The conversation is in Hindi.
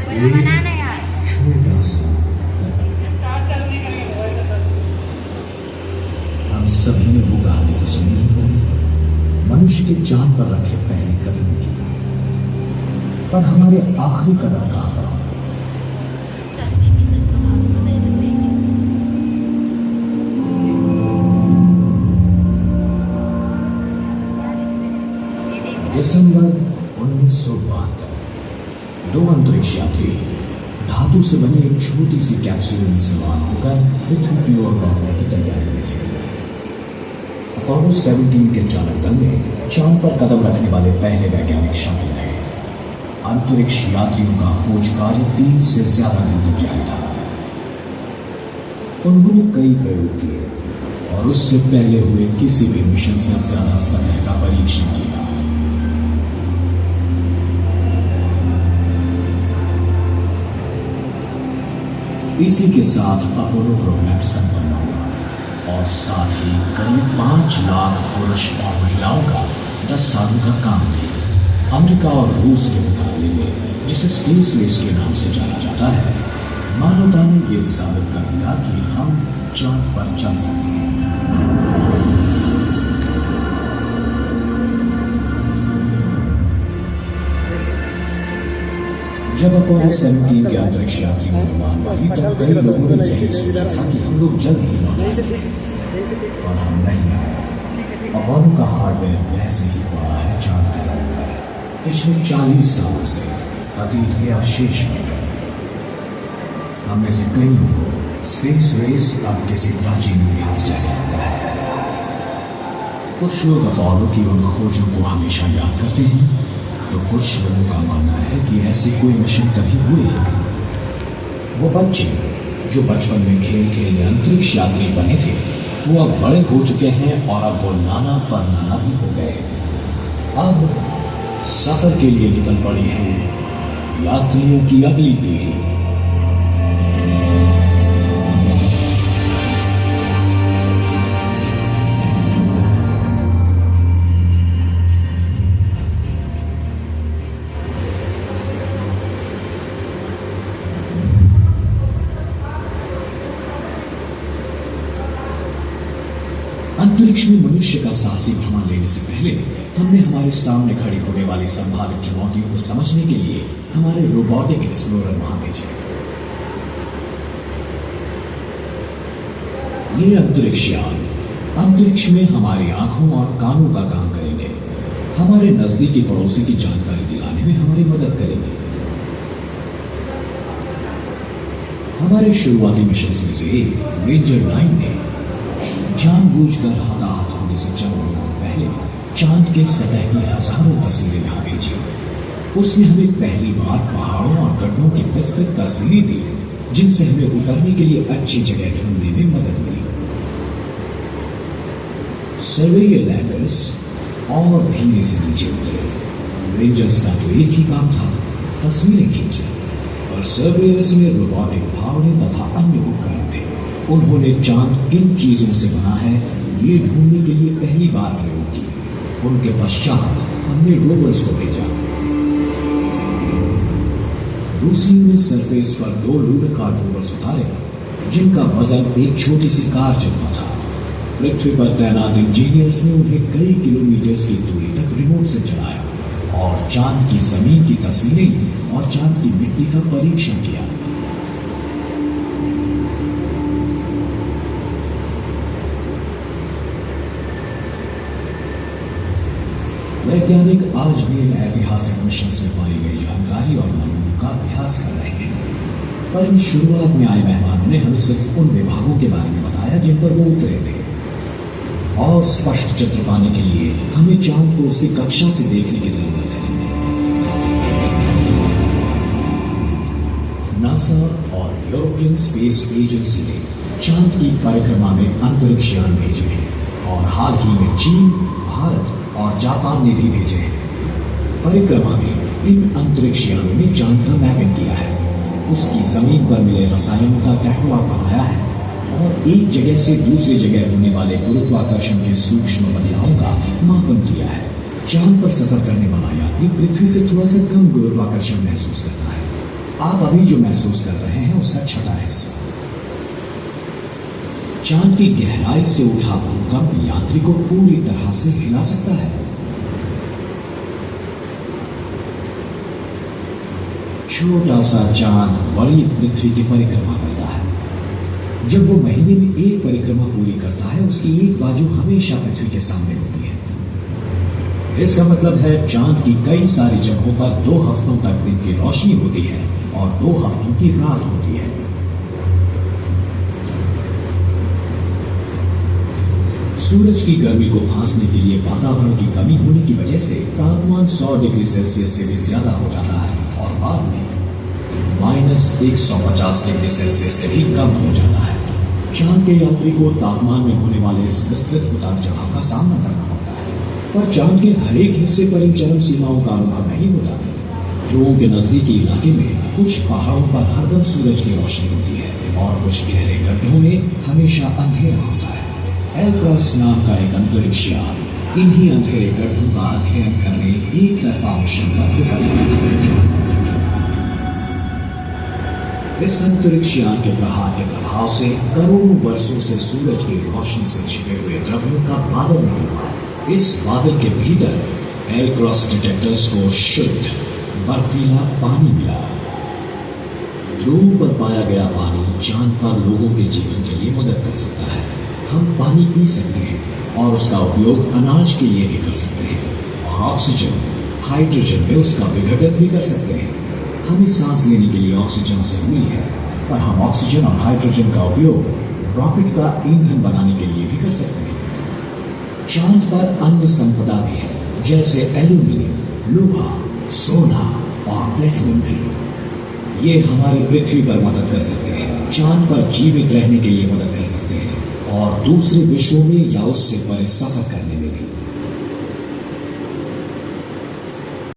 छोटा सा हम सभी ने वो कहानी तो सुनी होगी, मनुष्य के चांद पर रखे पहले कदम की, पर हमारे आखिरी कदम कहां पर? दिसंबर 1972 दो अंतरिक्ष यात्री धातु से बनी एक छोटी सी कैप्सूल में सवार होकर पृथ्वी की ओर लौटने की तैयारी में थे। अपोलो 17 के चालक दल में चांद पर कदम रखने वाले पहले वैज्ञानिक शामिल थे। अंतरिक्ष यात्रियों का खोज कार्य 3 से ज्यादा दिन तक जारी था। उन्होंने कई प्रयोग किए और उससे पहले हुए किसी भी मिशन से ज्यादा सतह का परीक्षण किया। इसी के साथ अपोलो प्रोग्राम संपन्न हुआ और साथ ही करीब 5 लाख पुरुष और महिलाओं का 10 सालों का काम भी। अमेरिका और रूस के मुकाबले में, जिसे स्पेस रेस के नाम से जाना जाता है, मानवता ने यह साबित कर दिया कि हम चांद पर चल सकते हैं। जब अपोलो 17 के अंतरिक्ष यात्री को उड़ान भरी तो कई लोगों ने यही सोचा था कि हम लोग जल्द ही लौट आएंगे, और हम नहीं आए। अपोलो का हार्डवेयर वैसे ही पड़ा है चांद की जमीन पर। पिछले 40 सालों से अतीत के अवशेष बन गए। हम में से कईयों को स्पेस रेस अब किसी प्राचीन इतिहास जैसा लगता है। कुछ लोग अपोलो की उन खोजों को हमेशा याद करते हैं, तो कुछ लोगों का मानना है कि ऐसी कोई मिशन कभी हुई ही नहीं। वो बच्चे जो बचपन में खेल खेल में अंतरिक्ष यात्री बने थे, वो अब बड़े हो चुके हैं और अब वो नाना पर नाना भी हो गए। अब सफर के लिए निकल पड़ी है यात्रियों की अगली पीढ़ी। अंतरिक्ष में मनुष्य का साहसी भ्रमण लेने से पहले हमने हमारे सामने खड़ी होने वाली संभावित चुनौतियों को समझने के लिए हमारे रोबोटिक एक्सप्लोरर वहां भेजे। ये अंतरिक्ष यान अंतरिक्ष में हमारी आंखों और कानों का काम करेंगे, हमारे नजदीकी पड़ोसी की जानकारी दिलाने में हमारी मदद करेंगे। हमारे शुरुआती मिशन में से एक रेंजर 9 ने जानबूझकर हताहत होने से चंद मिनट पहले चांद के सतह की हजारों तस्वीरें यहां भेजी। उसने हमें पहली बार पहाड़ों और गड्ढों की विस्तृत तस्वीरें दी, जिनसे हमें उतरने के लिए अच्छी जगह ढूंढने में मदद मिली। सर्वेयर लैंडर्स और धीरे से नीचे उतरे। रेंजर्स का तो एक ही काम था, तस्वीरें खींचना, और सर्वेयर्स में रोबोटिक भावने तथा अन्य उपकरण थे। उन्होंने चांद किन चीजों से बना है ये ढूंढने के लिए पहली बार प्रयोग किए। उनके पश्चात हमने रोवर्स को भेजा। रूसियों ने सरफेस पर 2 लूनर कार्ड रोवर्स उतारे, जिनका वजन एक छोटी सी कार जितना था। पृथ्वी पर तैनात इंजीनियर्स ने उन्हें कई किलोमीटर की दूरी तक रिमोट से चलाया और चांद की जमीन की तस्वीरें ली और चांद की मिट्टी का परीक्षण किया। वैज्ञानिक आज भी इन ऐतिहासिक मिशन में पाई गई जानकारी और नमूनों का अभ्यास कर रहे हैं, पर इन शुरुआत में आए मेहमानों ने हमें सिर्फ उन विभागों के बारे में बताया जिन पर वो उतरे थे, और स्पष्ट चित्र पाने के लिए हमें चांद को उसकी कक्षा से देखने की जरूरत है। नासा और यूरोपियन स्पेस एजेंसी ने चांद की परिक्रमा में अंतरिक्ष यान भेजे हैं, और हाल ही में चीन, भारत और जापान ने भी भेजे हैं। परिक्रमा में इन अंतरिक्ष यानों ने चांद का मैपिंग किया है, उसकी जमीन पर मिले रसायनों का कैटलॉग बनाया है, और एक जगह से दूसरी जगह होने वाले गुरुत्वाकर्षण के सूक्ष्म बदलावों का मापन किया है। चांद पर सफर करने वाला यात्री पृथ्वी से थोड़ा सा कम गुरुत्वाकर्षण महसूस करता है, आप अभी जो महसूस कर रहे हैं उसका छठा हिस्सा। चांद की गहराई से उठा भूकंप यात्री को पूरी तरह से हिला सकता है। छोटा सा चांद बड़ी पृथ्वी की परिक्रमा करता है। जब वो महीने में एक परिक्रमा पूरी करता है, उसकी एक बाजू हमेशा पृथ्वी के सामने होती है। इसका मतलब है चांद की कई सारी जगहों पर 2 हफ्तों तक दिन की रोशनी होती है और 2 हफ्तों की रात होती है। सूरज की गर्मी को फांसने के लिए वातावरण की कमी होने की वजह से तापमान 100 डिग्री सेल्सियस से भी ज्यादा हो जाता है और बाद में -150 डिग्री सेल्सियस से भी कम हो जाता है। चांद के यात्री को तापमान में होने वाले इस विस्तृत उतार चढ़ाव का सामना करना पड़ता है, पर चांद के हर एक हिस्से पर इन चरम सीमाओं का अनुभव नहीं होता। ध्रुवों के नजदीकी इलाके में कुछ पहाड़ों पर हरदम सूरज की रोशनी होती है और कुछ गहरे गड्ढों में हमेशा अंधेरा होता है। एलक्रॉस नाम का एक अंतरिक्ष यान इन्हीं अंधेरे गड्ढों का अध्ययन करने एक तरफा मिशन पर निकला। इस अंतरिक्ष यान के प्रहार के प्रभाव से करोड़ों वर्षों से सूरज की रोशनी से छिपे हुए द्रव्यों का बादल निकला। इस बादल के भीतर एलक्रॉस डिटेक्टर्स को शुद्ध बर्फीला पानी मिला। ध्रुव पर पाया गया पानी चांद पर लोगों के जीवन के लिए मदद कर सकता है। हम पानी पी सकते हैं और उसका उपयोग अनाज के लिए भी कर सकते हैं और ऑक्सीजन, हाइड्रोजन में उसका विघटन भी कर सकते हैं। हमें सांस लेने के लिए ऑक्सीजन जरूरी है, पर हम ऑक्सीजन और हाइड्रोजन का उपयोग रॉकेट का ईंधन बनाने के लिए भी कर सकते हैं। चांद पर अन्य संपदा भी है, जैसे एल्यूमिनियम, लोहा, सोना और प्लेटिनम भी। ये हमारी पृथ्वी पर मदद कर सकते हैं, चांद पर जीवित रहने के लिए मदद कर सकते हैं और दूसरे विश्वों में या उससे परे सफर करने